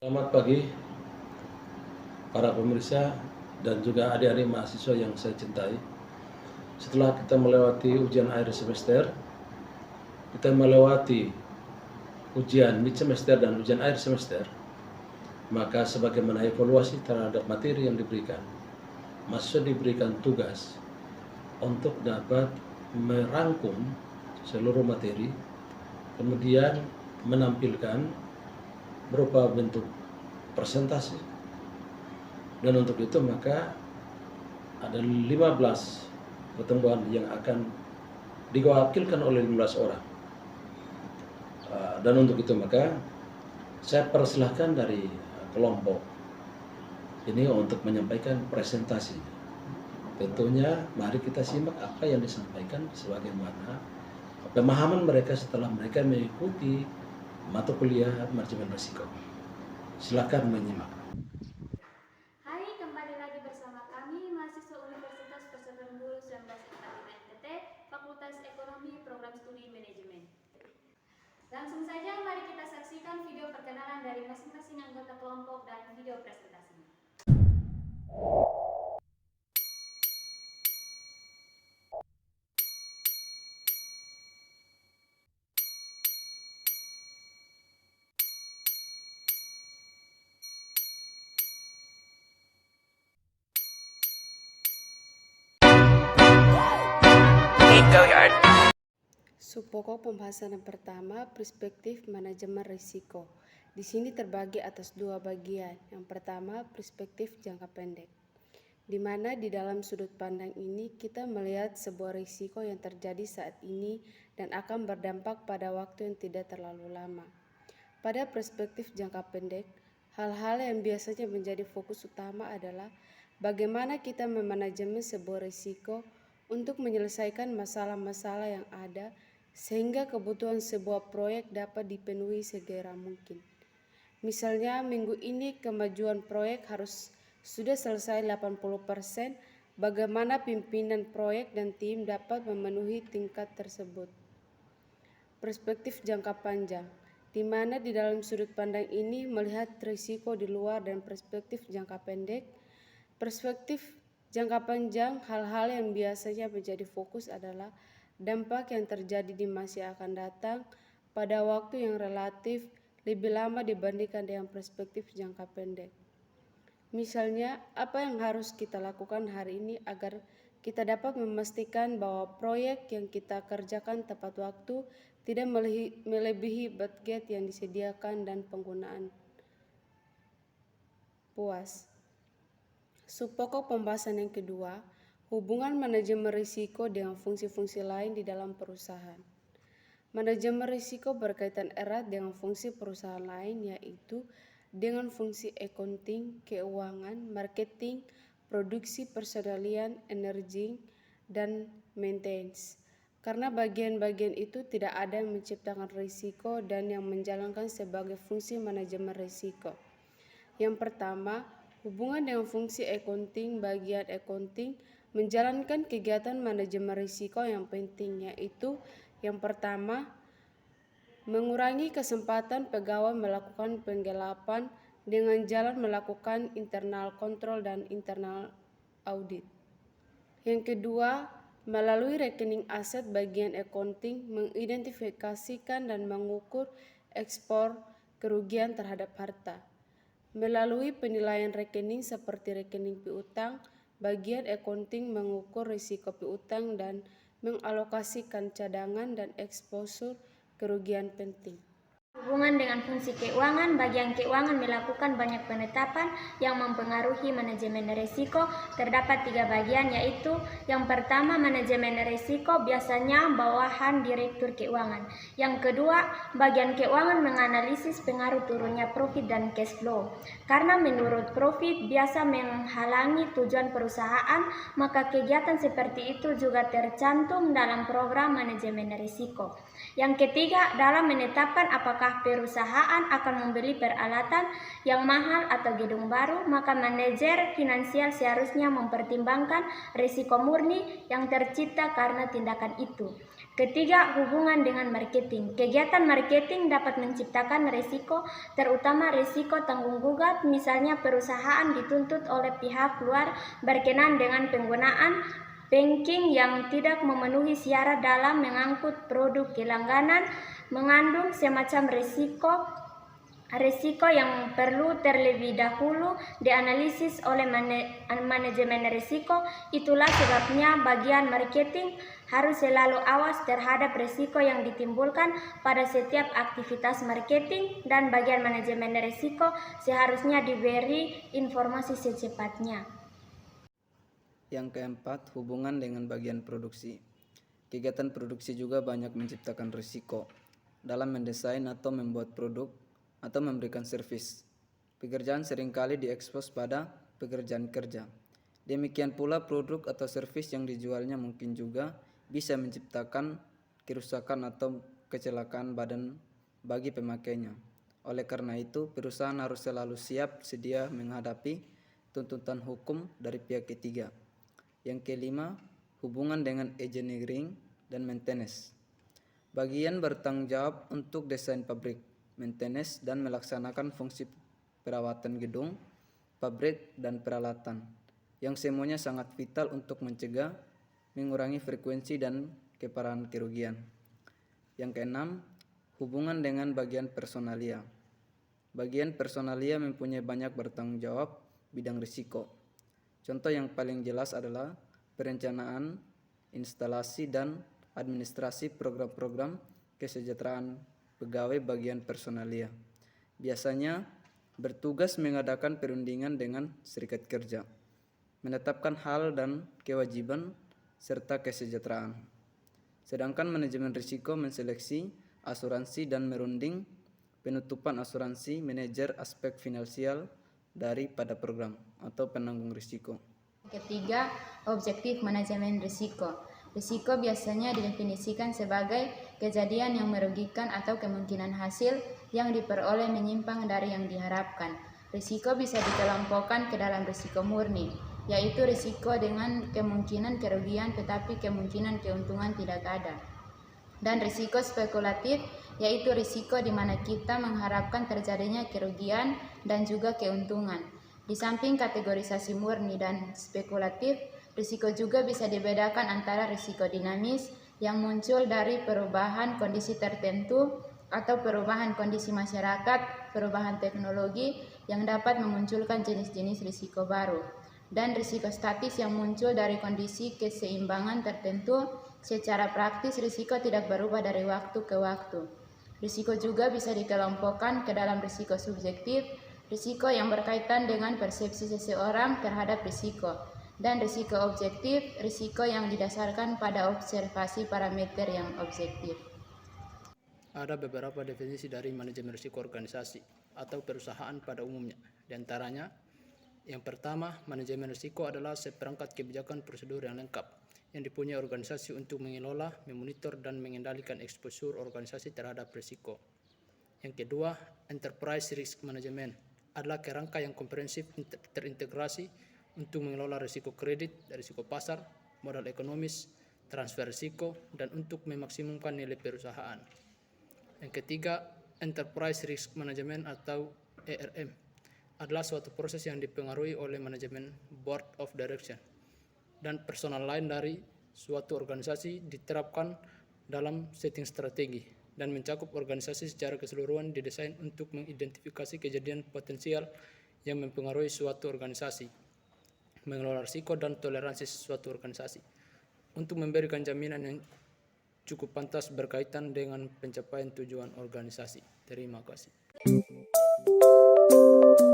Selamat pagi para pemirsa dan juga adik-adik mahasiswa yang saya cintai. Setelah kita melewati ujian akhir semester, kita melewati ujian mid semester dan ujian akhir semester, maka sebagaimana evaluasi terhadap materi yang diberikan, mahasiswa diberikan tugas untuk dapat merangkum seluruh materi, kemudian menampilkan berupa bentuk presentasi. Dan untuk itu maka ada 15 pertemuan yang akan diwakilkan oleh 15 orang. Dan untuk itu maka saya persilahkan dari kelompok ini untuk menyampaikan presentasi. Tentunya mari kita simak apa yang disampaikan sebagaimana pemahaman mereka setelah mereka mengikuti mata kuliah manajemen risiko. Silakan menyimak. Hai, kembali lagi bersama kami mahasiswa Universitas Persatuan Guru 1945 NTT, Fakultas Ekonomi Program Studi Manajemen. Langsung saja mari kita saksikan video perkenalan dari masing-masing anggota kelompok dan video presentasinya. Subpokok pembahasan yang pertama, perspektif manajemen risiko. Di sini terbagi atas dua bagian. Yang pertama, perspektif jangka pendek, di mana di dalam sudut pandang ini kita melihat sebuah risiko yang terjadi saat ini dan akan berdampak pada waktu yang tidak terlalu lama. Pada perspektif jangka pendek, hal-hal yang biasanya menjadi fokus utama adalah bagaimana kita memanajemen sebuah risiko untuk menyelesaikan masalah-masalah yang ada sehingga kebutuhan sebuah proyek dapat dipenuhi segera mungkin. Misalnya minggu ini kemajuan proyek harus sudah selesai 80%, bagaimana pimpinan proyek dan tim dapat memenuhi tingkat tersebut. Perspektif jangka panjang, di mana di dalam sudut pandang ini melihat risiko di luar dan perspektif jangka pendek. Perspektif jangka panjang, hal-hal yang biasanya menjadi fokus adalah dampak yang terjadi di masa yang akan datang pada waktu yang relatif lebih lama dibandingkan dengan perspektif jangka pendek. Misalnya, apa yang harus kita lakukan hari ini agar kita dapat memastikan bahwa proyek yang kita kerjakan tepat waktu, tidak melebihi budget yang disediakan dan penggunaan puas. Subpokok pembahasan yang kedua, hubungan manajemen risiko dengan fungsi-fungsi lain di dalam perusahaan. Manajemen risiko berkaitan erat dengan fungsi perusahaan lain, yaitu dengan fungsi accounting, keuangan, marketing, produksi, personalian, energi, dan maintenance. Karena bagian-bagian itu tidak ada yang menciptakan risiko dan yang menjalankan sebagai fungsi manajemen risiko. Yang pertama, hubungan dengan fungsi accounting. Bagian accounting menjalankan kegiatan manajemen risiko yang penting, yaitu yang pertama, mengurangi kesempatan pegawai melakukan penggelapan dengan jalan melakukan internal control dan internal audit. Yang kedua, melalui rekening aset bagian accounting mengidentifikasikan dan mengukur ekspor kerugian terhadap harta. Melalui penilaian rekening seperti rekening piutang, bagian accounting mengukur risiko piutang dan mengalokasikan cadangan dan eksposur kerugian penting. Hubungan dengan fungsi keuangan, bagian keuangan melakukan banyak penetapan yang mempengaruhi manajemen risiko. Terdapat 3 bagian, yaitu yang pertama, manajemen risiko biasanya bawahan direktur keuangan. Yang kedua, bagian keuangan menganalisis pengaruh turunnya profit dan cash flow. Karena menurut profit biasa menghalangi tujuan perusahaan, maka kegiatan seperti itu juga tercantum dalam program manajemen risiko. Yang ketiga, dalam menetapkan apakah perusahaan akan membeli peralatan yang mahal atau gedung baru, maka manajer finansial seharusnya mempertimbangkan risiko murni yang tercipta karena tindakan itu. Ketiga, hubungan dengan marketing. Kegiatan marketing dapat menciptakan risiko, terutama risiko tanggung gugat, misalnya perusahaan dituntut oleh pihak luar berkenaan dengan penggunaan banking yang tidak memenuhi syarat dalam mengangkut produk langganan, mengandung semacam risiko yang perlu terlebih dahulu dianalisis oleh manajemen risiko. Itulah sebabnya bagian marketing harus selalu awas terhadap risiko yang ditimbulkan pada setiap aktivitas marketing, dan bagian manajemen risiko seharusnya diberi informasi secepatnya. Yang keempat, hubungan dengan bagian produksi. Kegiatan produksi juga banyak menciptakan risiko dalam mendesain atau membuat produk atau memberikan servis. Pekerjaan seringkali diekspos pada pekerjaan kerja. Demikian pula produk atau servis yang dijualnya mungkin juga bisa menciptakan kerusakan atau kecelakaan badan bagi pemakainya. Oleh karena itu, perusahaan harus selalu siap sedia menghadapi tuntutan hukum dari pihak ketiga. Yang kelima, hubungan dengan engineering dan maintenance. Bagian bertanggung jawab untuk desain pabrik, maintenance, dan melaksanakan fungsi perawatan gedung, pabrik, dan peralatan, yang semuanya sangat vital untuk mencegah, mengurangi frekuensi dan keparahan kerugian. Yang keenam, hubungan dengan bagian personalia. Bagian personalia mempunyai banyak bertanggung jawab bidang risiko. Contoh yang paling jelas adalah perencanaan, instalasi, dan administrasi program-program kesejahteraan pegawai bagian personalia. Biasanya bertugas mengadakan perundingan dengan serikat kerja, menetapkan hal dan kewajiban serta kesejahteraan. Sedangkan manajemen risiko menseleksi asuransi dan merunding penutupan asuransi, manajer aspek finansial daripada program atau penanggung risiko. Ketiga, objektif manajemen risiko. Risiko biasanya didefinisikan sebagai kejadian yang merugikan atau kemungkinan hasil yang diperoleh menyimpang dari yang diharapkan. Risiko bisa dikelompokkan ke dalam risiko murni, yaitu risiko dengan kemungkinan kerugian tetapi kemungkinan keuntungan tidak ada. Dan risiko spekulatif, yaitu risiko di mana kita mengharapkan terjadinya kerugian dan juga keuntungan. Di samping kategorisasi murni dan spekulatif, risiko juga bisa dibedakan antara risiko dinamis yang muncul dari perubahan kondisi tertentu atau perubahan kondisi masyarakat, perubahan teknologi yang dapat memunculkan jenis-jenis risiko baru, dan risiko statis yang muncul dari kondisi keseimbangan tertentu. Secara praktis, risiko tidak berubah dari waktu ke waktu. Risiko juga bisa dikelompokkan ke dalam risiko subjektif, risiko yang berkaitan dengan persepsi seseorang terhadap risiko, dan risiko objektif, risiko yang didasarkan pada observasi parameter yang objektif. Ada beberapa definisi dari manajemen risiko organisasi atau perusahaan pada umumnya. Di antaranya, yang pertama, manajemen risiko adalah seperangkat kebijakan prosedur yang lengkap yang dipunyai organisasi untuk mengelola, memonitor, dan mengendalikan eksposur organisasi terhadap risiko. Yang kedua, enterprise risk management adalah kerangka yang komprehensif terintegrasi untuk mengelola risiko kredit, risiko pasar, modal ekonomis, transfer risiko, dan untuk memaksimumkan nilai perusahaan. Yang ketiga, enterprise risk management atau ERM adalah suatu proses yang dipengaruhi oleh manajemen board of direction dan personal lain dari suatu organisasi, diterapkan dalam setting strategi dan mencakup organisasi secara keseluruhan, didesain untuk mengidentifikasi kejadian potensial yang mempengaruhi suatu organisasi, mengelola risiko dan toleransi suatu organisasi, untuk memberikan jaminan yang cukup pantas berkaitan dengan pencapaian tujuan organisasi. Terima kasih.